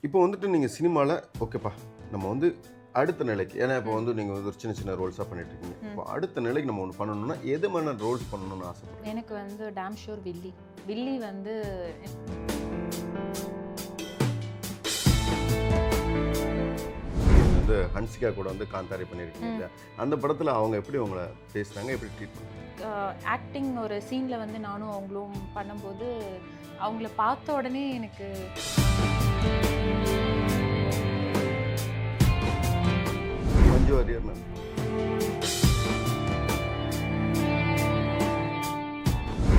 இப்போ வந்துட்டு நீங்க சினிமால ஓகேப்பா, நம்ம வந்து அடுத்த நிலைக்கு ஏன்னா இப்போ வந்து நீங்க வந்து ஒரு சின்ன சின்ன ரோல்ஸா பண்ணிட்டு இருக்கீங்க. இப்போ அடுத்த நிலைக்கு நம்ம ஒண்ணு பண்ணணும்னா, எது மாரியான ரோல்ஸ் பண்ணணும்னு ஆசைப்படுறீங்க? எனக்கு வந்து டாம் ஷூர் வில்லி. வில்லி வந்து நீங்க வந்து ஹன்சிகா கூட வந்து காந்தாரி பண்ணியிருக்கீங்க இல்லையா? அந்த படத்துல அவங்க எப்படி உங்கள பேசுனாங்க? எப்படி ட்ரீட் பண்ணாங்க? ஆக்டிங் ஒரு சீன்ல வந்து நானும் அவங்களும் பண்ணும்போது, அவங்கள பார்த்த உடனே எனக்கு மஞ்சு வாரியர் மேம்.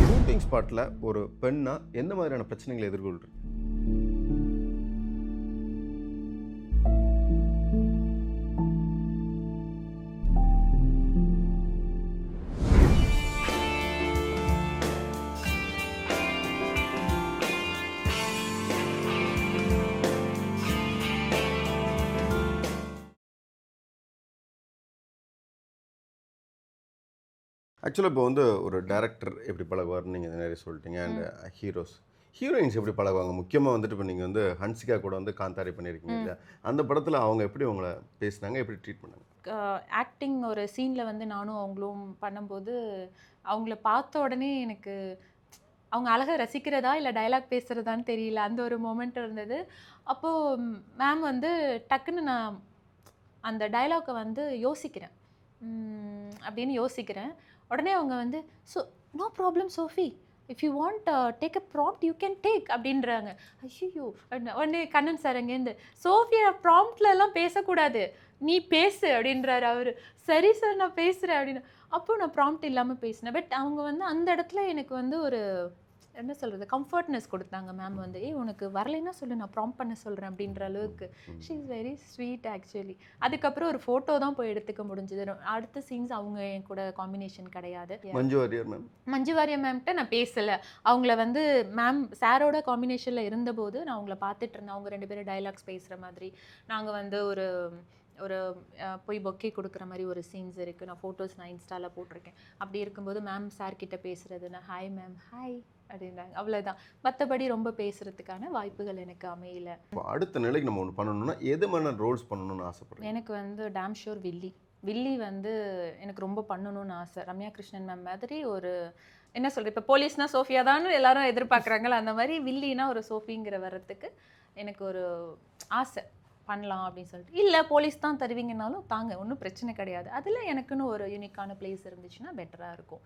ஷூட்டிங் ஸ்பாட்ல ஒரு பெண்ணா எந்த மாதிரியான பிரச்சனைகளை எதிர்கொள்றீங்க? ஆக்சுவலா இப்போ வந்து ஒரு டைரக்டர் எப்படி பழகுவார்ன்னு நீங்க நிறைய சொல்லிட்டீங்க. And heroes. ஹீரோயின்ஸ் எப்படி பழகுவாங்க? முக்கியமா வந்துட்டு இப்போ நீங்க வந்து ஹன்சிகா கூட வந்து காந்தாரி பண்ணியிருக்கீங்க இல்லையா? அந்த படத்துல அவங்க எப்படி உங்கள பேசுனாங்க? எப்படி ட்ரீட் பண்ணாங்க? ஆக்டிங் ஒரு சீன்ல வந்து நானும் அவங்களும் பண்ணும்போது, அவங்கள பார்த்த உடனே எனக்கு அவங்க அழக ரசிக்கிறதா, இல்ல டயலாக் பேசுறதான்னு தெரியல. அந்த ஒரு மொமெண்ட் இருந்தது. அப்போ மேம் வந்து டக்குன்னு நான் அந்த டயலாக்க வந்து யோசிக்கிறேன். அப்படின்னு யோசிக்கிறேன். உடனே அவங்க வந்து, "so no problem Sophie. If you want take a prompt you can take" அப்படின்றாங்க. ஐய்யய்யோ! உடனே கண்ணன் சார் அங்கேருந்து, "சோஃபியா ப்ராம்ப்ட்லலாம் பேசக்கூடாது. நீ பேசு" அப்படின்றாரு அவரு. "சரி சார் நான் பேசுறேன்" அப்படின்னு. அப்போ நான் ப்ராம்ப்ட் இல்லாம பேசினேன். பட் அவங்க வந்து அந்த இடத்துல எனக்கு வந்து ஒரு என்ன சொல்றது? கம்ஃபர்ட்னஸ் குடுத்தாங்க மேம் வந்து. "ஏய் உனக்கு வரலைன்னா சொல்லு நான் ப்ராம்ப்ட் பண்ண சொல்றேன்" அப்படின்ற அளவுக்கு. She is very sweet actually. அதுக்கப்புறம் ஒரு ஃபோட்டோ தான் போய் எடுத்துக்க முடிஞ்சது. அடுத்த சீன்ஸ் அவங்க என் கூட காம்பினேஷன் கிடையாது. மஞ்சு வாரியர் மேம். மஞ்சு வாரியர் மேம்ட்ட நான் பேசல. அவங்கள வந்து மேம் சாரோட காம்பினேஷன்ல இருந்தபோது நான் அவங்கள பார்த்துட்டு இருந்தேன். அவங்க 2 பேரும் டயலாக்ஸ் பேசுற மாதிரி. நாங்க வந்து ஒரு ஒரு போய் பொக்கே குடுக்குற மாரி ஒரு சீன்ஸ் இருக்கு. நான் ஃபோட்டோஸ் நான் இன்ஸ்டால போட்டிருக்கேன். அப்படி இருக்கும்போது மேம் சார் கிட்ட பேசுறது, நான் ஹாய் மேம், ஹாய் அப்படின்னாங்க. அவ்வளோதான். மத்தபடி ரொம்ப பேசுறதுக்கான வாய்ப்புகள் எனக்கு அமையல. இப்போ அடுத்த நிலைக்கு நம்ம ஒண்ணு பண்ணணும்னா, எது மாரியான ரோல்ஸ் பண்ணணும்னு ஆசைப்படுறீங்க? எனக்கு வந்து டாம் ஷூர் வில்லி. வில்லி வந்து எனக்கு ரொம்ப பண்ணணும்னு ஆசை. ரம்யா கிருஷ்ணன் மேம் மாதிரி ஒரு என்ன சொல்றது, இப்போ போலீஸ்னா சோஃபியா தான்னு எல்லாரும் எதிர்பார்க்குறாங்கல்ல, அந்த மாரி வில்லினா ஒரு சோஃபிங்கிற வர்றதுக்கு எனக்கு ஒரு ஆசை. பண்ணலாம் அப்படின்னு சொல்லிட்டு. இல்ல போலீஸ் தான் தருவீங்கன்னாலும் தாங்க, ஒண்ணும் பிரச்சனை கிடையாது. அதுல எனக்குன்னு ஒரு யூனிக்கான பிளேஸ் இருந்துச்சுன்னா பெட்டரா இருக்கும்.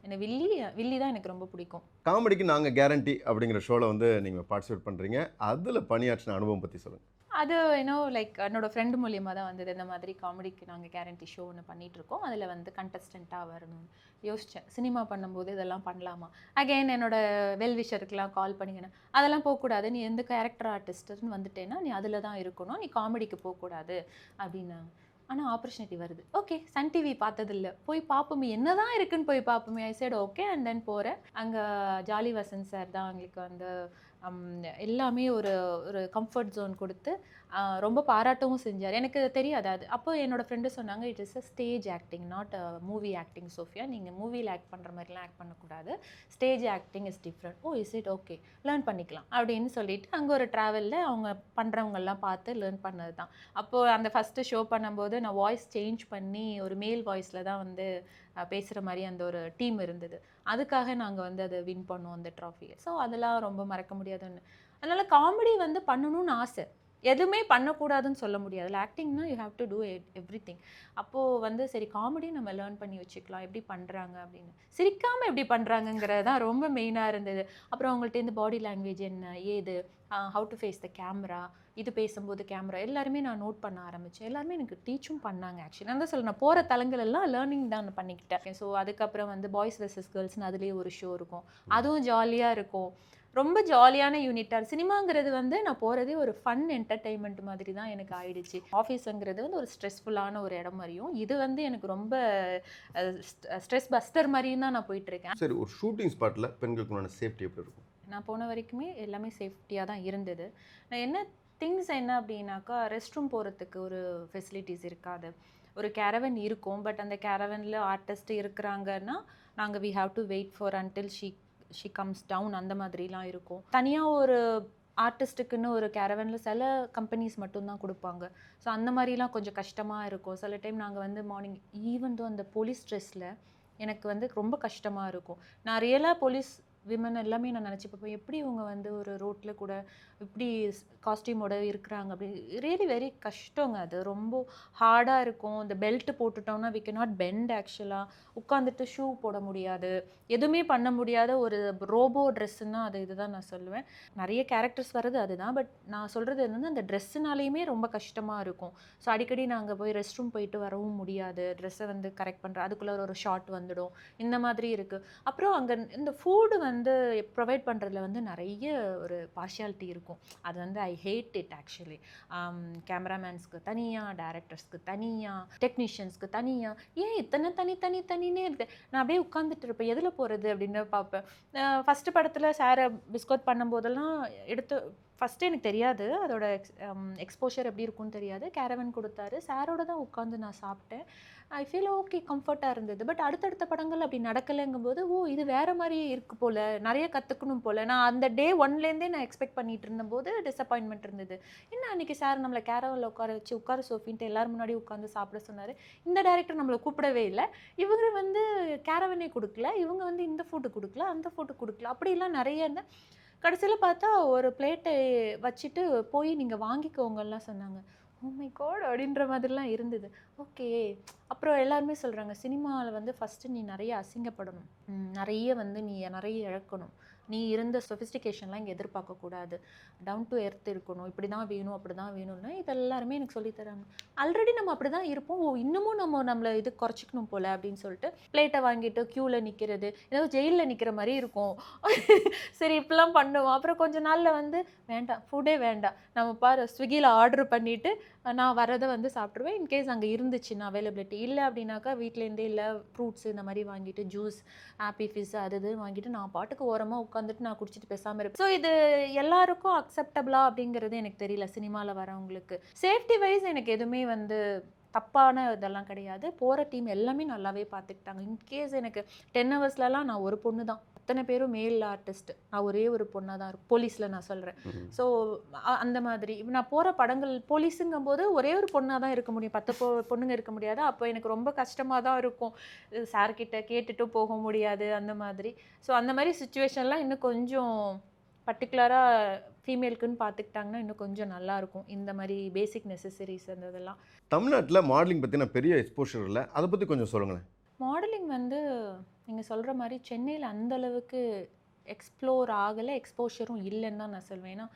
எனக்கு வில்லி வில்லி தான் எனக்கு ரொம்ப பிடிக்கும். காமெடிக்கு நாங்க கேரண்டி அப்படிங்கிற ஷோல வந்து நீங்க பார்ட்டிசிபேட் பண்றீங்க. அதுல பணியாற்றின அனுபவம் பத்தி சொல்லுங்க. அது லைக் என்னோட ஃப்ரெண்ட் மூலியமா தான் வந்தது. இந்த மாதிரி காமெடிக்கு நாங்க கேரண்டி ஷோ ஒண்ணு பண்ணிட்டுருக்கோம். அதில வந்து கண்டஸ்டன்ட்டா வரணும்னு யோசிச்சேன். சினிமா பண்ணும்போது இதெல்லாம் பண்ணலாமா? அகைன் என்னோட வெல் விஷருக்குலாம் கால் பண்ணிக்கினேன். அதெல்லாம் போக்கூடாது. நீ எந்த கேரக்டர் ஆர்டிஸ்ட்ன்னு வந்துட்டேன்னா, நீ அதில தான் இருக்கணும். நீ காமெடிக்கு போக்கூடாது அப்டின்னாங்க. ஆனா ஆப்பர்ச்சுனிட்டி வருது. ஓகே சன் டிவி பார்த்ததில்ல. போய் பார்ப்போமே என்னதான் இருக்குன்னு போய் பார்ப்போமே. ஐ செட் ஓகே அண்ட் தென் போறேன். அங்க ஜாலி வசந்த் சார் தான் எங்களுக்கு வந்து எல்லாமே ஒரு ஒரு கம்ஃபர்ட் ஜோன் குடுத்து, ரொம்ப பாராட்டவும் செஞ்சாரு. எனக்கு தெரியாது அது. அப்போ என்னோட ஃப்ரெண்டு சொன்னாங்க, "it is a stage acting not a movie acting Sophia. நீங்க மூவில ஆக்ட் பண்ற மாரிலாம் ஆக்ட் பண்ணக்கூடாது. Stage acting is different." "Oh! Is it? Okay. Learn பண்ணிக்கலாம்." அப்படின்னு சொல்லிட்டு, அங்க ஒரு ட்ராவல்ல அவங்க பண்றவங்கலாம் பார்த்து லேர்ன் பண்ணது தான். அப்போ அந்த ஃபர்ஸ்ட்டு ஷோ பண்ணும்போது நான் வாய்ஸ் சேஞ்ச் பண்ணி, ஒரு மேல் வாய்ஸ்ல தான் வந்து பேசுற மாரி அந்த ஒரு டீம் இருந்தது. அதுக்காக நாங்க வந்து அத வின் பண்ணோம் அந்த ட்ராஃபிய. ஸோ அதெல்லாம் ரொம்ப மறக்க முடியாத ஒண்ணு. அதனால காமெடி வந்து பண்ணணும்னு ஆசை. எதுவுமே பண்ணக்கூடாதுன்னு சொல்ல முடியாதுல்ல. ஆக்டிங்னா you have to do everything. அப்போ வந்து சரி காமெடி நம்ம லேர்ன் பண்ணி வச்சுக்கலாம். எப்படி பண்றாங்க அப்படின்னு. சிரிக்காம எப்படி பண்றாங்கங்கிறது தான் ரொம்ப மெயினா இருந்தது. அப்புறம் அவங்கள்ட்டேருந்து பாடி லாங்குவேஜ் என்ன? ஏது? How to face the camera? இது பேசும்போது கேமரா எல்லாருமே நான் நோட் பண்ண ஆரம்பிச்சேன். எல்லாருமே எனக்கு டீச்சும் பண்ணாங்க ஆக்சுவலி. நான் தான் சொல்றேன் நான் போற தலங்கள் எல்லாம் லேர்னிங் தான் பண்ணிக்கிட்டேன். ஸோ அதுக்கப்புறம் வந்து பாய்ஸ் வெர்சஸ் கேர்ள்ஸ்னு அதிலேயே ஒரு ஷோ இருக்கும். அதுவும் ஜாலியா இருக்கும். ரொம்ப ஜாலியான யூனிட்டா சினிமாங்கிறது வந்து நான் போறதே ஒரு ஃபன் என்டர்டெயின்மெண்ட் மாதிரி தான் எனக்கு ஆயிடுச்சு. ஆஃபீஸ்ங்கிறது வந்து ஒரு ஸ்ட்ரெஸ்ஃபுல்லான ஒரு இடம் மாரியும், இது வந்து எனக்கு ரொம்ப ஸ்ட்ரெஸ் பஸ்டர் மாரியும் தான் நான் போயிட்டு இருக்கேன். சரி, ஒரு ஷூட்டிங் ஸ்பாட்ல பெண்களுக்குண்டான சேஃப்டி எப்படி இருக்கும்? நான் போன வரைக்குமே எல்லாமே சேஃப்டியா தான் இருந்தது. நான் என்ன திங்ஸ் என்ன அப்டின்னாக்கா, ரெஸ்ட் ரூம் போறதுக்கு ஒரு ஃபெசிலிட்டீஸ் இருக்காது. ஒரு கேரவன் இருக்கும். பட் அந்த கேரவன்ல ஆர்டிஸ்ட் இருக்கிறாங்கன்னா, நாங்க we have to wait for until she comes down அந்த மாதிரிலாம் இருக்கும். தனியா ஒரு ஆர்டிஸ்ட்டுக்குன்னு ஒரு கேரவனில் சில கம்பெனிஸ் மட்டும்தான் கொடுப்பாங்க. ஸோ அந்த மாதிரிலாம் கொஞ்சம் கஷ்டமாக இருக்கும். சில டைம் நாங்கள் வந்து மார்னிங் ஈவன் தோ அந்த போலீஸ் ட்ரெஸ்ஸில் எனக்கு வந்து ரொம்ப கஷ்டமாக இருக்கும். நான் ரியலாக போலீஸ் விமன் எல்லாமே நான் நினச்சி பார்ப்பேன். எப்படி இவங்க வந்து ஒரு ரோட்டில் கூட இப்படி காஸ்டியூமோட இருக்கிறாங்க அப்படி. ரியலி வெரி கஷ்டங்க அது. ரொம்ப ஹார்டாக இருக்கும். இந்த பெல்ட் போட்டுட்டோம்னா வி கேன் நாட் பெண்ட் ஆக்சுவலாக. உட்காந்துட்டு ஷூ போட முடியாது. எதுவுமே பண்ண முடியாத ஒரு ரோபோ ட்ரெஸ்ஸுன்னா அது இதுதான் நான் சொல்லுவேன். நிறைய கேரக்டர்ஸ் வர்றது அதுதான். பட் நான் சொல்கிறது என்னன்னா அந்த ட்ரெஸ்ஸுனாலேயுமே ரொம்ப கஷ்டமாக இருக்கும். ஸோ அடிக்கடி நாங்கள் போய் ரெஸ்ட் ரூம் போயிட்டு வரவும் முடியாது. ட்ரெஸ்ஸை வந்து கரெக்ட் பண்ணுற அதுக்குள்ளே ஒரு ஷார்ட் வந்துடும். இந்த மாதிரி இருக்குது. அப்புறம் அங்கே இந்த ஃபுட்டு வந்து ப்ரொவைட் பண்ணுறதுல வந்து நிறைய ஒரு பார்ஷியாலிட்டி இருக்கும். அது வந்து ஐ ஹேட் இட் ஆக்சுவலி. கேமராமேன்ஸ்க்கு தனியாக, டைரக்டர்ஸ்க்கு தனியாக, டெக்னீஷியன்ஸ்க்கு தனியாக, ஏன் இத்தனை தனின்னே இருக்குது. நான் அப்படியே உட்காந்துட்டு இருப்பேன், எதில் போகிறது அப்படின்னு பார்ப்பேன். ஃபஸ்ட்டு படத்தில் சாரை பிஸ்கோத் பண்ணும்போதெல்லாம் எடுத்து ஃபஸ்ட்டு எனக்கு தெரியாது அதோட எக்ஸ்போஷர் எப்படி இருக்கும்னு தெரியாது. கேரவன் கொடுத்தாரு, சாரோட தான் உட்காந்து நான் சாப்பிட்டேன். ஐ ஃபீல் ஓகே, கம்ஃபர்ட்டாக இருந்தது. பட் அடுத்தடுத்த படங்கள் அப்படி நடக்கலைங்கும்போது இது வேறு மாதிரி இருக்குது போல், நிறைய கற்றுக்கணும் போல். நான் அந்த டே ஒன்லேருந்தே நான் எக்ஸ்பெக்ட் பண்ணிட்டு இருந்தபோது டிசப்பாயின்மெண்ட் இருந்தது. என்ன அன்றைக்கி சார் நம்மளை கேரவனில் உட்கார சோஃபின்ட்டு எல்லோரும் முன்னாடி உட்காந்து சாப்பிட சொன்னார். இந்த டைரக்டர் நம்மளை கூப்பிடவே இல்லை. இவங்க வந்து கேரவனே கொடுக்கல, இவங்க வந்து இந்த ஃபுட்டு கொடுக்கல, அந்த ஃபுட்டு கொடுக்கல, அப்படிலாம் நிறைய இருந்தேன். கடைசியில் பார்த்தா ஒரு பிளேட்டை வச்சுட்டு போய் நீங்கள் வாங்கிக்கோங்கலாம் சொன்னாங்க. ஓ மை காட் அப்படின்ற மாதிரிலாம் இருந்தது. ஓகே. அப்புறம் எல்லாருமே சொல்கிறாங்க, சினிமாவில் வந்து ஃபஸ்ட்டு நீ நிறைய அசிங்கப்படணும், நிறைய வந்து நீ நிறைய இழக்கணும், நீ இருந்த சொஃபிஸ்டிகேஷன்லாம் இங்கே எதிர்பார்க்கக்கூடாது, டவுன் டு எர்த் இருக்கணும், இப்படி தான் வேணும் அப்படி தான் வேணும்னு இது எல்லாருமே எனக்கு சொல்லித்தராங்க. ஆல்ரெடி நம்ம அப்படி தான் இருப்போம், இன்னமும் நம்மளை இது குறைச்சிக்கணும் போல் அப்படின்னு சொல்லிட்டு பிளேட்டை வாங்கிட்டு க்யூவில் நிற்கிறது, ஏதோ ஜெயிலில் நிற்கிற மாதிரி இருக்கும். சரி இப்படிலாம் பண்ணுவோம். அப்புறம் கொஞ்ச நாளில் வந்து வேண்டாம், ஃபுட்டே வேண்டாம், நம்ம பாரு ஸ்விக்கியில் ஆர்டர் பண்ணிவிட்டு நான் வரதை வந்து சாப்பிட்ருவேன். இன்கேஸ் அங்கே இருந்துச்சுன்னா அவைலபிலிட்டி இல்லை அப்படின்னாக்கா வீட்டிலேருந்தே இல்லை ஃப்ரூட்ஸ் இந்த மாதிரி வாங்கிட்டு ஜூஸ், ஆப்பி ஃபிஸ் அது இது வாங்கிட்டு நான் பாட்டுக்கு ஓரமாக உட்காந்துட்டு நான் குடிச்சிட்டு பேசாமல் இருப்பேன். ஸோ இது எல்லாருக்கும் அக்செப்டபிளா அப்படிங்கிறது எனக்கு தெரியல. சினிமாவில் வரவங்களுக்கு சேஃப்டி வைஸ் எனக்கு எதுவுமே வந்து தப்பான இதெல்லாம் கிடையாது. போகிற டீம் எல்லாமே நல்லாவே பார்த்துக்கிட்டாங்க. இன்கேஸ் எனக்கு 10 ஹவர்ஸ்லலாம் நான் ஒரு பொண்ணு தான், அத்தனை பேரும் மேல் ஆர்டிஸ்ட், நான் ஒரே ஒரு பொண்ணாக தான் இருக்கும் போலீஸில் நான் சொல்கிறேன். ஸோ அந்த மாதிரி நான் போகிற படங்கள் போலீஸுங்கும்போது ஒரே ஒரு பொண்ணாக தான் இருக்க முடியும், 10 பொண்ணுங்க இருக்க முடியாது. அப்போ எனக்கு ரொம்ப கஷ்டமாக தான் இருக்கும், சார்கிட்ட கேட்டுட்டும் போக முடியாது அந்த மாதிரி. ஸோ அந்த மாதிரி சுச்சுவேஷன்லாம் இன்னும் கொஞ்சம் பர்டிகுலராக ஃபீமேலுக்குன்னு பார்த்துக்கிட்டாங்கன்னா இன்னும் கொஞ்சம் நல்லாயிருக்கும். இந்த மாதிரி பேசிக் நெசசரிஸ் அந்த இதெல்லாம். தமிழ்நாட்டில் மாடலிங் பற்றின பெரிய எக்ஸ்போஷர் இல்லை, அதை பற்றி கொஞ்சம் சொல்லுங்களேன். மாடலிங் வந்து நீங்கள் சொல்கிற மாதிரி சென்னையில் அந்தளவுக்கு எக்ஸ்ப்ளோர் ஆகலை, எக்ஸ்போஷரும் இல்லைன்னு தான் நான் சொல்வேன். ஏன்னா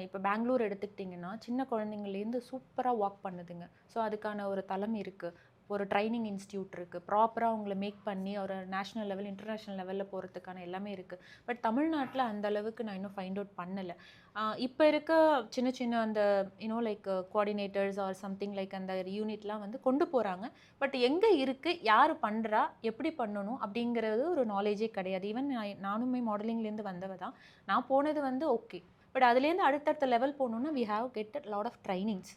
இப்போ பெங்களூர் எடுத்துக்கிட்டிங்கன்னா சின்ன குழந்தைங்கள்லேருந்து சூப்பராக வாக் பண்ணுதுங்க. ஸோ அதுக்கான ஒரு தளம் இருக்குது, ஒரு ட்ரைனிங் இன்ஸ்டியூட் இருக்குது, ப்ராப்பராக அவங்கள மேக் பண்ணி ஒரு நேஷ்னல் லெவல் இன்டர்நேஷ்னல் லெவலில் போகிறதுக்கான எல்லாமே இருக்குது. பட் தமிழ்நாட்டில் அந்த அளவுக்கு நான் இன்னும் ஃபைண்ட் அவுட் பண்ணலை. இப்போ இருக்க சின்ன அந்த like coordinators or something like அந்த யூனிட்லாம் வந்து கொண்டு போகிறாங்க. பட் எங்கே இருக்குது, யார் பண்ணுறா, எப்படி பண்ணணும் அப்படிங்கிறது ஒரு நாலேஜே கிடையாது. ஈவன் நானுமே மாடலிங்லேருந்து வந்தவ தான். நான் போனது வந்து ஓகே, பட் அதுலேருந்து அடுத்தடுத்த லெவல் போகணுன்னா we have get lot of trainings.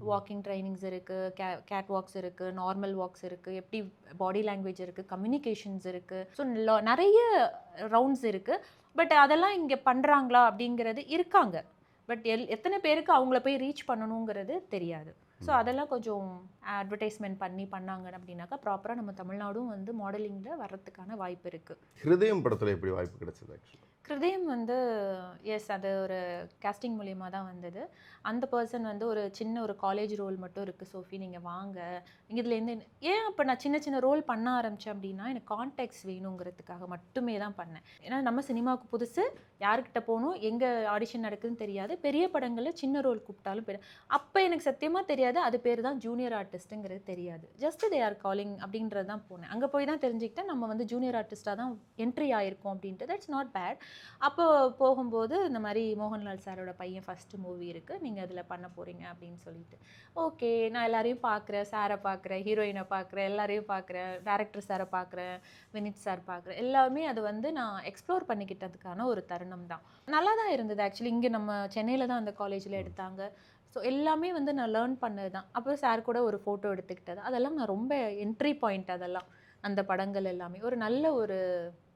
Walking trainings இருக்குது, கேட் வாக்ஸ் இருக்குது, நார்மல் வாக்ஸ் இருக்குது, எப்படி பாடி லாங்குவேஜ் இருக்குது, கம்யூனிகேஷன்ஸ் இருக்குது. ஸோ நிறைய ரவுண்ட்ஸ் இருக்குது. பட் அதெல்லாம் இங்கே பண்ணுறாங்களா அப்படிங்கிறது இருக்காங்க. பட் எத்தனை பேருக்கு அவங்கள போய் ரீச் பண்ணணுங்கிறது தெரியாது. ஸோ அதெல்லாம் கொஞ்சம் அட்வர்டைஸ்மெண்ட் பண்ணாங்க அப்படின்னாக்கா ப்ராப்பராக நம்ம தமிழ்நாடும் வந்து மாடலிங்கில் வர்றதுக்கான வாய்ப்பு இருக்குது. ஹிருதயம் படத்தில் எப்படி வாய்ப்பு கிடைச்சது? ஆக்சுவலி ஹிருதயம் வந்து எஸ், அது ஒரு கேஸ்டிங் மூலியமாக தான் வந்தது. அந்த பர்சன் வந்து ஒரு சின்ன ஒரு காலேஜ் ரோல் மட்டும் இருக்குது சோஃபி, நீங்கள் வாங்க இதுலேருந்து. ஏன் அப்போ நான் சின்ன ரோல் பண்ண ஆரம்பித்தேன் அப்படின்னா எனக்கு கான்டெக்ட்ஸ் வேணுங்கிறதுக்காக மட்டுமே தான் பண்ணேன். ஏன்னா நம்ம சினிமாவுக்கு புதுசு, யாருக்கிட்ட போகணும், எங்கே ஆடிஷன் நடக்குதுன்னு தெரியாது. பெரிய படங்களில் சின்ன ரோல் கூப்பிட்டாலும் அப்போ எனக்கு சத்தியமாக தெரியாது அது பேர் தான் ஜூனியர் ஆர்டிஸ்ட்டுங்கிறது தெரியாது. ஜஸ்ட் தே ஆர் காலிங் அப்படின்றது தான் போனேன். அங்கே போய் தான் தெரிஞ்சுக்கிட்டேன் நம்ம வந்து ஜூனியர் ஆர்டிஸ்ட்டாக தான் என்ட்ரி ஆகிருக்கோம் அப்படின்ட்டு. That's not bad. அப்போ போகும்போது இந்த மாதிரி மோகன்லால் சாரோட பையன் ஃபஸ்ட்டு மூவி இருக்குது, நீங்கள் அதில் பண்ண போகிறீங்க அப்படின்னு சொல்லிட்டு ஓகே. நான் எல்லாரையும் பார்க்குறேன், சாரை பார்க்குறேன், ஹீரோயினை பார்க்குறேன், எல்லாரையும் பார்க்குறேன், டேரக்டர் சாரை பார்க்குறேன், வினித் சார் பார்க்குறேன். எல்லாமே அது வந்து நான் எக்ஸ்ப்ளோர் பண்ணிக்கிட்டதுக்கான ஒரு தருணம் தான். நல்லா தான் இருந்தது ஆக்சுவலி. இங்கே நம்ம சென்னையில் தான் அந்த காலேஜில் எடுத்தாங்க. ஸோ எல்லாமே வந்து நான் லேர்ன் பண்ணது தான். அப்புறம் சார் கூட ஒரு ஃபோட்டோ எடுத்துக்கிட்டது, அதெல்லாம் நான் ரொம்ப என்ட்ரி பாயிண்ட். அதெல்லாம் அந்த படங்கள் எல்லாமே ஒரு நல்ல ஒரு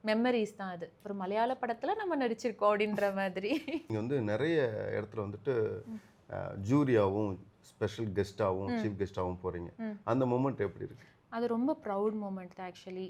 மெமரிஸ் தான் அது. ஒரு மலையாள படத்தில் நம்ம நடிச்சிருக்கோம் அப்படின்ற மாதிரி. நீங்கள் வந்து நிறைய இடத்துல வந்துட்டு ஜூரியாவும் ஸ்பெஷல் கெஸ்ட்டாகவும் சீஃப் கெஸ்ட்டாகவும் போகிறீங்க. அந்த மூமெண்ட் எப்படி இருக்கு? அது ரொம்ப ப்ரவுட் மூமெண்ட் தான் ஆக்சுவலி.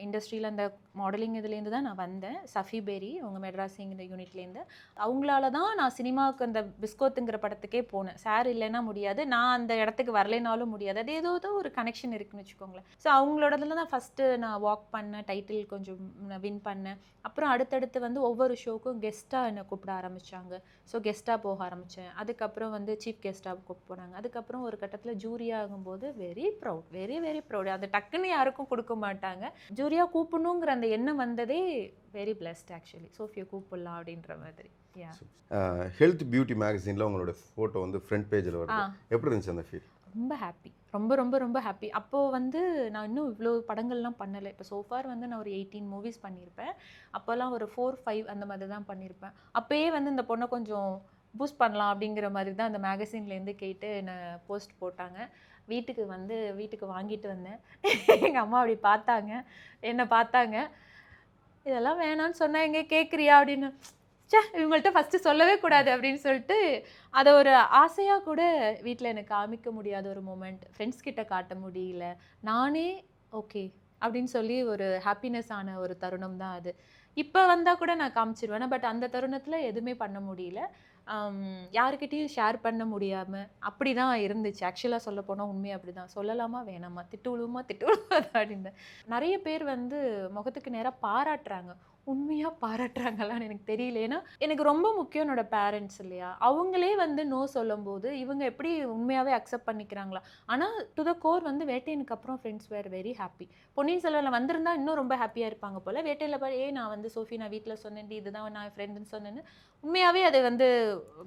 இண்டஸ்ட்ரியில் அந்த மாடலிங் இதுலேருந்து தான் நான் வந்தேன். சஃபி பேரி அவங்க மெட்ராஸிங் இந்த யூனிட்லேருந்து. அவங்களால தான் நான் சினிமாவுக்கு அந்த பிஸ்கோத்துங்கிற படத்துக்கே போனேன். சார் இல்லைன்னா முடியாது, நான் அந்த இடத்துக்கு வரலைனாலும் முடியாது. அது ஏதோ ஒரு கனெக்ஷன் இருக்குன்னு வச்சுக்கோங்களேன். ஸோ அவங்களோடதுல தான் ஃபஸ்ட்டு நான் வாக் பண்ணேன், டைட்டில் கொஞ்சம் வின் பண்ணேன். அப்புறம் அடுத்தடுத்து வந்து ஒவ்வொரு ஷோக்கும் கெஸ்ட்டாக என்னை கூப்பிட ஆரம்பித்தாங்க. ஸோ கெஸ்ட்டாக போக ஆரம்பித்தேன். அதுக்கப்புறம் வந்து சீஃப் கெஸ்ட்டாக கூப்பிட்டு போனாங்க. அதுக்கப்புறம் ஒரு கட்டத்தில் ஜூரி ஆகும்போது very proud, very very proud. அது டக்குன்னு யாருக்கும் கொடுக்க மாட்டாங்க. ஜூரியா கூப்பிடணுங்கிற அந்த எண்ணம் வந்ததே வெரி பிளஸ்ட் ஆக்சுவலி. சோஃபியா கூப்பிடலாம் அப்படின்ற மாதிரி. ஹெல்த் பியூட்டி மேகசினில் உங்களோட ஃபோட்டோ வந்து ஃப்ரண்ட் பேஜில் வருது. எப்படி இருந்துச்சு அந்த ஃபீல்? ரொம்ப ஹாப்பி, ரொம்ப ரொம்ப ரொம்ப ஹாப்பி. அப்போது வந்து நான் இன்னும் இவ்வளோ படங்கள்லாம் பண்ணலை. இப்போ சோஃபார் வந்து நான் ஒரு 18 மூவிஸ் பண்ணியிருப்பேன். அப்போல்லாம் ஒரு 4, 5 அந்த மாதிரி தான் பண்ணியிருப்பேன். அப்போயே வந்து இந்த பொண்ணை கொஞ்சம் பூஸ்ட் பண்ணலாம் அப்படிங்கிற மாதிரி தான் அந்த மேகசின்லேருந்து கேட்டு என்னை போஸ்ட் போட்டாங்க. வீட்டுக்கு வாங்கிட்டு வந்தேன். எங்கள் அம்மா அப்படி பார்த்தாங்க, என்னை பார்த்தாங்க. இதெல்லாம் வேணான்னு சொன்னா எங்கே கேட்குறியா அப்படின்னு. இவங்கள்ட்ட ஃபஸ்ட்டு சொல்லவே கூடாது அப்படின்னு சொல்லிட்டு அதை ஒரு ஆசையாக கூட வீட்டில் எனக்கு காமிக்க முடியாத ஒரு மூமெண்ட். ஃப்ரெண்ட்ஸ் கிட்ட காட்ட முடியல. நானே ஓகே அப்படின்னு சொல்லி ஒரு ஹாப்பினஸ் ஆன ஒரு தருணம் தான் அது. இப்போ வந்தால் கூட நான் காமிச்சிருவேன். பட் அந்த தருணத்தில் எதுவுமே பண்ண முடியல. யாருக்கிட்டையும் ஷேர் பண்ண முடியாமல் அப்படி தான் இருந்துச்சு. ஆக்சுவலாக சொல்ல போனால் உண்மையாக அப்படி தான். சொல்லலாமா வேணாமா, திட்டு விழுமா அப்படின்னு நிறைய பேர் வந்து முகத்துக்கு நேராக பாராட்டுறாங்க. உண்மையாக பாராட்டுறாங்களான்னு எனக்கு தெரியல. ஏன்னா எனக்கு ரொம்ப முக்கியம் என்னோட பேரண்ட்ஸ் இல்லையா. அவங்களே வந்து நோ சொல்லும்போது இவங்க எப்படி உண்மையாகவே அக்செப்ட் பண்ணிக்கிறாங்களா. ஆனால் டு த கோர் வந்து வேட்டையனுக்கு அப்புறம் ஃப்ரெண்ட்ஸ் வேர் வெரி ஹாப்பி. பொன்னியின் செல்வனில் வந்திருந்தா இன்னும் ரொம்ப ஹாப்பியாக இருப்பாங்க போல். வேட்டையில் நான் வந்து சோஃபி நான் வீட்டில் சொன்னேன், இதுதான் நான் ஃப்ரெண்டுன்னு சொன்னேன்னு உண்மையாகவே அது வந்து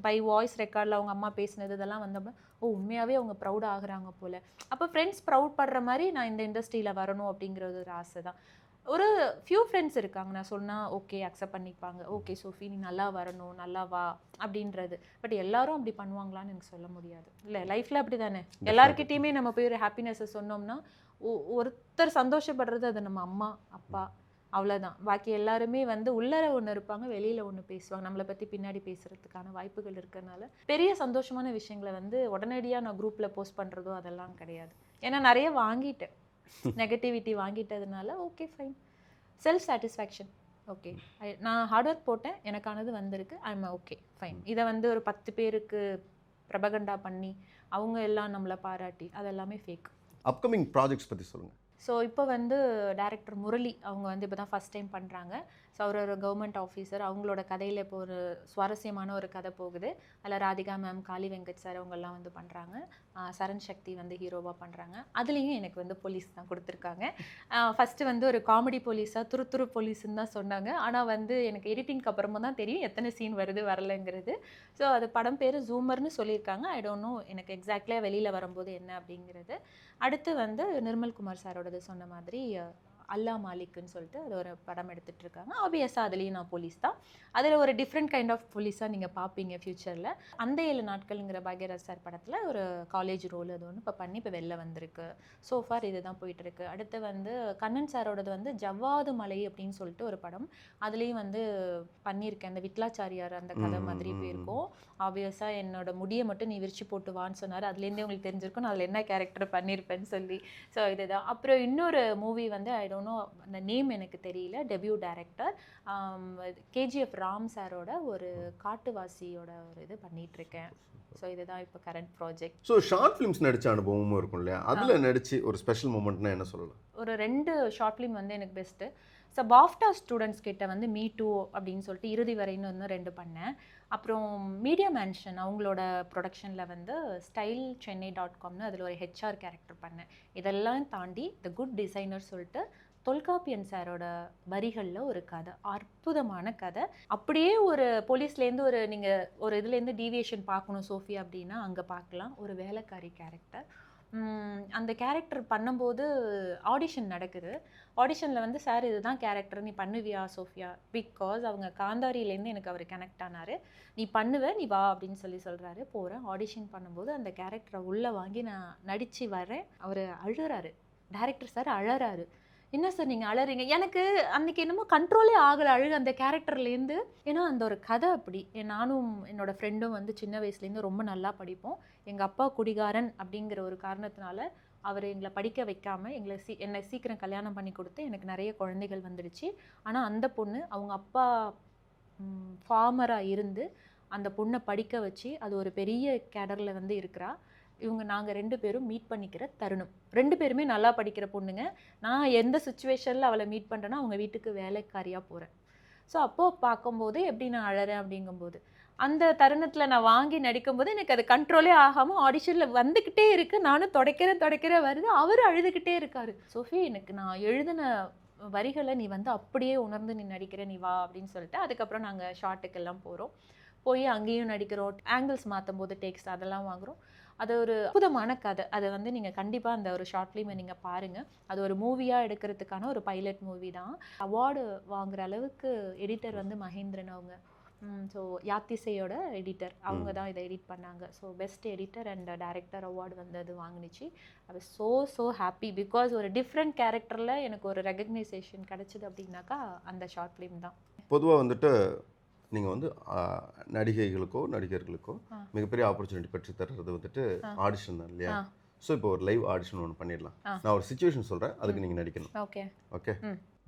பை வாய்ஸ் ரெக்கார்டில் அவங்க அம்மா பேசினது இதெல்லாம் வந்தப்போ உண்மையாகவே அவங்க ப்ரௌட் ஆகுறாங்க போல். அப்போ ஃப்ரெண்ட்ஸ் ப்ரௌட் படுற மாதிரி நான் இந்த இண்டஸ்ட்ரியில் வரணும் அப்படிங்கிறது ஒரு ஆசை தான். ஒரு ஃபியூ ஃப்ரெண்ட்ஸ் இருக்காங்க, நான் சொன்னால் ஓகே அக்செப்ட் பண்ணிப்பாங்க. ஓகே சோஃபி நீ நல்லா வரணும், நல்லா வா அப்படின்றது. பட் எல்லாரும் அப்படி பண்ணுவாங்களான்னு எனக்கு சொல்ல முடியாது. இல்லை லைஃப்பில் அப்படி தானே, எல்லாருக்கிட்டேயுமே நம்ம போய் ஒரு ஹாப்பினஸை சொன்னோம்னா ஒருத்தர் சந்தோஷப்படுறது அது நம்ம அம்மா அப்பா அவ்வளோதான். பாக்கி எல்லாருமே வந்து உள்ளர ஒன்று இருப்பாங்க, வெளியில் ஒன்று பேசுவாங்க. நம்மளை பற்றி பின்னாடி பேசுகிறதுக்கான வாய்ப்புகள் இருக்கிறதுனால பெரிய சந்தோஷமான விஷயங்களை வந்து உடனடியாக நான் குரூப்பில் போஸ்ட் பண்ணுறதோ அதெல்லாம் கிடையாது. ஏன்னா நிறைய வாங்கிட்டேன், நெகட்டிவிட்டி வாங்கிட்டதுனால okay fine, self satisfaction. Okay நான் ஹார்ட் ஒர்க் போட்டேன், எனக்கானது வந்திருக்கு, ஐம் ஓகே ஃபைன். இதை வந்து ஒரு 10 பேருக்கு பிரபகண்டா பண்ணி அவங்க எல்லாம் நம்மளை பாராட்டி அதெல்லாமே ஃபேக். அப்கமிங் ப்ராஜெக்ட்ஸ் பற்றி சொல்லுங்கள். ஸோ இப்போ வந்து டைரக்டர் முரளி அவங்க வந்து இப்போ தான் ஃபஸ்ட் டைம் பண்ணுறாங்க. ஸோ அவர் ஒரு கவர்மெண்ட் ஆஃபீஸர். அவங்களோட கதையில் இப்போ ஒரு சுவாரஸ்யமான ஒரு கதை போகுது. அதில் ராதிகா மேம், காளி வெங்கட் சார் அவங்கெல்லாம் வந்து பண்ணுறாங்க. சரண் சக்தி வந்து ஹீரோவாக பண்ணுறாங்க. அதுலேயும் எனக்கு வந்து போலீஸ் தான் கொடுத்துருக்காங்க. ஃபஸ்ட்டு வந்து ஒரு காமெடி போலீஸாக துரு போலீஸ்ன்னு தான் சொன்னாங்க. ஆனால் வந்து எனக்கு எடிட்டிங்க்கு அப்புறமா தான் தெரியும் எத்தனை சீன் வருது வரலைங்கிறது. ஸோ அது படம் பேர் ஜூமர்னு சொல்லியிருக்காங்க. ஐ டோன்ட் நோ எனக்கு எக்ஸாக்ட்லியாக வெளியில் வரும்போது என்ன அப்படிங்கிறது. அடுத்து வந்து நிர்மல்குமார் சாரோடது சொன்ன மாதிரி அல்லா மாலிக்குன்னு சொல்லிட்டு அது ஒரு படம் எடுத்துகிட்டு இருக்காங்க. ஆப்வியஸாக அதுலேயும் நான் போலீஸ் தான். அதில் ஒரு டிஃப்ரெண்ட் கைண்ட் ஆஃப் போலீஸாக நீங்கள் பார்ப்பீங்க ஃப்யூச்சரில். அந்த 7 நாட்கள்ங்கிற பாக்யராஜ் சார் படத்தில் ஒரு காலேஜ் ரோல் அது ஒன்று இப்போ பண்ணி இப்போ வெளில வந்திருக்கு. சோஃபார் இது தான் போயிட்டுருக்கு. அடுத்து வந்து கண்ணன் சாரோடது வந்து ஜவ்வாது மலை அப்படின்னு சொல்லிட்டு ஒரு படம். அதுலேயும் வந்து பண்ணியிருக்கேன். அந்த விட்லாச்சாரியார் அந்த கதை மாதிரி போயிருக்கோம். ஆப்வியஸாக என்னோட முடியை மட்டும் நீ விரிச்சு போட்டு வான்னு சொன்னார். அதுலேருந்தே உங்களுக்கு தெரிஞ்சிருக்கும் நான் அதில் என்ன கேரக்டர் பண்ணியிருப்பேன்னு சொல்லி. ஸோ இதுதான். அப்புறம் இன்னொரு மூவி வந்து ஐ டோன்ட் நோ அந்த நேம் எனக்கு தெரியல. டெபியூ டைரக்டர் கேஜிஎஃப் ராம் சாரோட ஒரு காட்டுவாசியோட ஒரு இது பண்ணிகிட்ருக்கேன். ஸோ இதுதான் இப்போ current project. So short films நடித்த அனுபவமும் இருக்கும் இல்லையா, அதில் நடித்து ஒரு ஸ்பெஷல் மூமெண்ட்னா என்ன சொல்லலாம்? ஒரு 2 ஷார்ட் ஃபிலிம் வந்து எனக்கு பெஸ்ட்டு. ஸோ பாஃப்டா ஸ்டூடெண்ட்ஸ் கிட்ட வந்து மீ டூ அப்படின்னு சொல்லிட்டு இறுதி வரைன்னு வந்து 2 பண்ணேன். அப்புறம் மீடியா மேன்ஷன் அவங்களோட ப்ரொடக்ஷனில் வந்து ஸ்டைல் சென்னை.comனு அதில் ஒரு ஹெச்ஆர் கேரக்டர் பண்ணேன். இதெல்லாம் தாண்டி த குட் டிசைனர் சொல்லிட்டு தொல்காப்பியன் சாரோட வரிகளில் ஒரு கதை, அற்புதமான கதை. அப்படியே ஒரு போலீஸ்லேருந்து ஒரு நீங்கள் ஒரு இதுலேருந்து டீவியேஷன் பார்க்கணும் சோஃபி அப்படின்னா அங்கே பார்க்கலாம். ஒரு வேலைக்காரி கேரக்டர். அந்த கேரக்டர் பண்ணும்போது ஆடிஷன் நடக்குது. ஆடிஷனில் வந்து சார் இதுதான் கேரக்டர், நீ பண்ணுவியா சோஃபியா? பிகாஸ் அவங்க காந்தாரியிலேருந்து எனக்கு அவர் கனெக்ட் ஆனார். நீ பண்ணுவ, நீ வா அப்படின்னு சொல்கிறாரு. போகிறேன். ஆடிஷன் பண்ணும்போது அந்த கேரக்டரை உள்ளே வாங்கி நான் நடித்து வரேன். அவர் அழுறாரு, டைரக்டர் சார் அழறாரு. என்ன சார் நீங்கள் அழறீங்க? எனக்கு அன்னைக்கு என்னமோ கண்ட்ரோலே ஆகலை அழுக அந்த கேரக்டர்லேருந்து. ஏன்னா அந்த ஒரு கதை அப்படி. நானும் என்னோட ஃப்ரெண்டும் வந்து சின்ன வயசுலேருந்து ரொம்ப நல்லா படிப்போம். எங்கள் அப்பா குடிகாரன் அப்படிங்கிற ஒரு காரணத்தினால அவர் எங்களை படிக்க வைக்காமல் என்னை சீக்கிரம் கல்யாணம் பண்ணி கொடுத்து எனக்கு நிறைய குழந்தைகள் வந்துடுச்சு. ஆனால் அந்த பொண்ணு அவங்க அப்பா ஃபார்மராக இருந்து அந்த பொண்ணை படிக்க வச்சு அது ஒரு பெரிய கேடரில் வந்து இருக்கிறா. நாங்கள் 2 பேரும் மீட் பண்ணிக்கிற தருணம். 2 பேருமே நல்லா படிக்கிற பொண்ணுங்க. நான் எந்த சுச்சுவேஷனில் அவளை மீட் பண்ணுறேன்னா அவங்க வீட்டுக்கு வேலைக்காரியாக போகிறேன். ஸோ அப்போது பார்க்கும்போது எப்படி நான் அழறேன் அப்படிங்கும்போது அந்த தருணத்தில் நான் வாங்கி நடிக்கும்போது எனக்கு அது கண்ட்ரோலே ஆகாமல் ஆடிஷனில் வந்துக்கிட்டே இருக்குது. நானும் தொடக்கிறேன் வருது, அவரும் அழுதுகிட்டே இருக்காரு. சோஃபி, எனக்கு நான் எழுதின வரிகளை நீ வந்து அப்படியே உணர்ந்து நீ நடிக்கிற, நீ வா அப்படின்னு சொல்லிட்டு அதுக்கப்புறம் நாங்கள் ஷார்ட்டுக்கெல்லாம் போகிறோம். போய் அங்கேயும் நடிக்கிறோம். ஆங்கிள்ஸ் மாற்றும் போது டேக்ஸ் அதெல்லாம் வாங்குகிறோம். அது ஒரு அற்புதமான கதை. அதை வந்து நீங்கள் கண்டிப்பாக அந்த ஒரு ஷார்ட் ஃபிலிமை நீங்கள் பாருங்கள். அது ஒரு மூவியாக எடுக்கிறதுக்கான ஒரு பைலட் மூவி தான். அவார்டு வாங்குகிற அளவுக்கு எடிட்டர் வந்து மகேந்திரன் அவங்க. ஸோ யாத்திசையோட எடிட்டர் அவங்க தான் இதை எடிட் பண்ணாங்க. So best editor and director award வந்து அது வாங்கினுச்சு. I was so happy because ஒரு டிஃப்ரெண்ட் கேரக்டரில் எனக்கு ஒரு ரெகக்னைசேஷன் கிடச்சிது அப்படின்னாக்கா அந்த ஷார்ட் ஃபிலிம் தான். பொதுவாக வந்துட்டு நீங்கள் வந்து நடிகைகளுக்கோ நடிகர்களுக்கோ மிகப்பெரிய ஆப்பர்ச்சுனிட்டி பெற்று தர்றது வந்துட்டு ஆடிஷன் தான் இல்லையா? ஸோ இப்போ ஒரு லைவ் ஆடிஷன் ஒன்று பண்ணிடலாம். நான் ஒரு சிச்சுவேஷன் சொல்கிறேன், அதுக்கு நீங்கள் நடிக்கணும். ஓகே.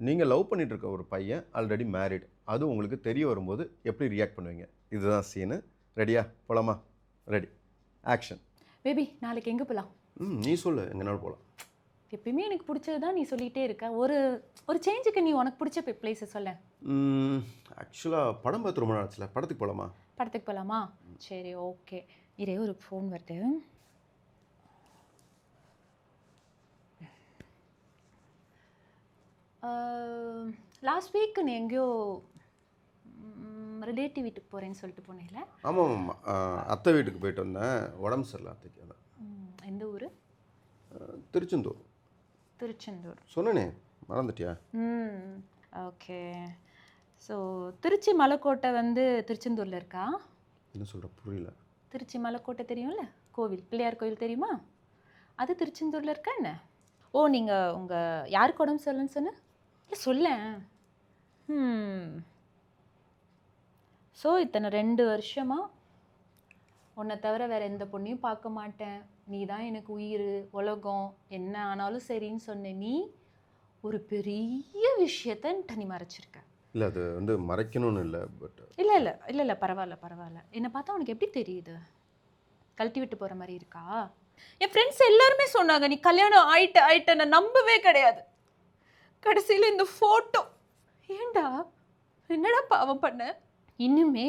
நீங்கள் லவ் பண்ணிட்டு இருக்க ஒரு பையன் ஆல்ரெடி மேரிட், அது உங்களுக்கு தெரிய வரும்போது எப்படி ரியாக்ட் பண்ணுவீங்க? இதுதான் சீனு. ரெடியா? போகலாமா? Ready, action. பேபி, நாளைக்கு எங்கே போகலாம்? நீ சொல்லு, எங்கேனாலும் போகலாம். எப்பயுமே எனக்கு பிடிச்சது தான் நீ சொல்லிகிட்டே இருக்க. ஒரு சேஞ்சுக்கு நீ உனக்கு பிடிச்ச பிளேஸை சொல்ல. ஆக்சுவலாக படம் பார்த்து ரொம்ப நாள் ஆச்சுல, படத்துக்கு போகலாமா? படத்துக்கு போகலாமா? சரி, ஓகே. இதே ஒரு ஃபோன் வருது. லாஸ்ட் வீக் நீ எங்கேயோ ரிலேட்டிவ் வீட்டுக்கு போகிறேன்னு சொல்லிட்டு போனேன்ல? ஆமாம், அத்தை வீட்டுக்கு போயிட்டு வந்தேன். உடம்பு சரியில்லை அத்தைக்கு. அதான். எந்த ஊர்? திருச்செந்தூர். சொன்னனே, மறந்துட்டியா? ஓகே. ஸோ திருச்சி மலைக்கோட்டை வந்து திருச்செந்தூரில் இருக்கா? என்ன சொல்கிற, புரியல. திருச்சி மலைக்கோட்டை தெரியும்ல, கோவில், பிள்ளையார் கோவில் தெரியுமா? அது திருச்செந்தூரில் இருக்கா என்ன? ஓ, நீங்கள் உங்கள் யாருக்கு உடம்பு சொல்லணும்னு சொன்ன? இல்லை சொல்ல. ஸோ இத்தனை 2 வருஷமாக உன்னை தவிர வேறு எந்த பொண்ணையும் பார்க்க மாட்டேன், நீ தான் எனக்கு உயிர் உலகம், என்ன ஆனாலும் சரின்னு சொன்ன நீ ஒரு பெரிய விஷயத்த நீ மறைச்சிருக்க. இல்லை, அது வந்து மறைக்கணும்னு இல்லை, பட் இல்லை பரவாயில்ல. என்னை பார்த்தா உனக்கு எப்படி தெரியுது? கழட்டி விட்டு போகிற மாதிரி இருக்கா? என் ஃப்ரெண்ட்ஸ் எல்லாருமே சொன்னாங்க நீ கல்யாணம் ஆயிட்ட. நான் நம்பவே கிடையாது. கடைசியில் இந்த ஃபோட்டோ. ஏண்டா, என்னடா பாவம் பண்ண? இன்னுமே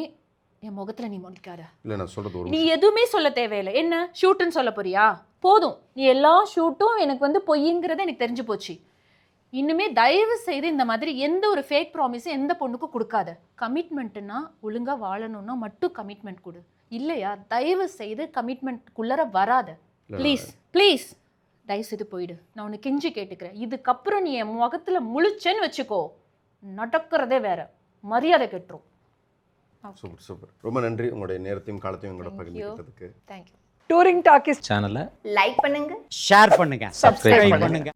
என் முகத்தில் நீ முடிக்காத. இல்லை, நான் சொல்கிறது நீ எதுவுமே சொல்ல தேவையில்லை. என்ன ஷூட்டுன்னு சொல்ல போறியா? போதும், நீ எல்லா ஷூட்டும் எனக்கு வந்து பொய்ங்கிறத எனக்கு தெரிஞ்சு போச்சு. இன்னுமே தயவு செய்து இந்த மாதிரி எந்த ஒரு ஃபேக் ப்ராமிஸும் எந்த பொண்ணுக்கும் கொடுக்காத. கமிட்மெண்ட்டுன்னா ஒழுங்காக வாழணும்னா மட்டும் கமிட்மெண்ட் கொடு. இல்லையா தயவு செய்து கமிட்மெண்ட்குள்ளர வராத. ப்ளீஸ் தயவு செய்து போயிடு. நான் உன்னை கெஞ்சி கேட்டுக்கிறேன். இதுக்கப்புறம் நீ என் முகத்தில் முழிச்சேன்னு வச்சுக்கோ, நடக்கிறதே வேற, மரியாதை கெட்டுரும். சூப்பர். ரொம்ப நன்றி உங்களுடைய நேரத்தையும் காலத்தையும் எங்களோட பகிர்ந்துக்கிட்டதுக்கு. தேங்க்யூ. டூரிங் டாக்கீஸ் சேனலை லைக் பண்ணுங்க, ஷேர் பண்ணுங்க, சப்ஸ்கிரைப் பண்ணுங்க.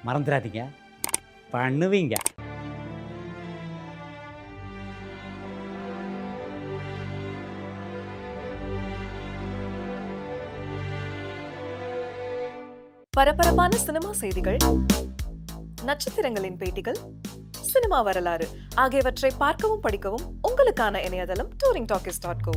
மறந்துடாதீங்க, பண்ணுவீங்க. பரபரப்பான சினிமா செய்திகள், நட்சத்திரங்களின் பேட்டிகள், சினிமா வரலாறு ஆகியவற்றை பார்க்கவும் படிக்கவும் உங்களுக்கான இணையதளம் touringtalkies.co.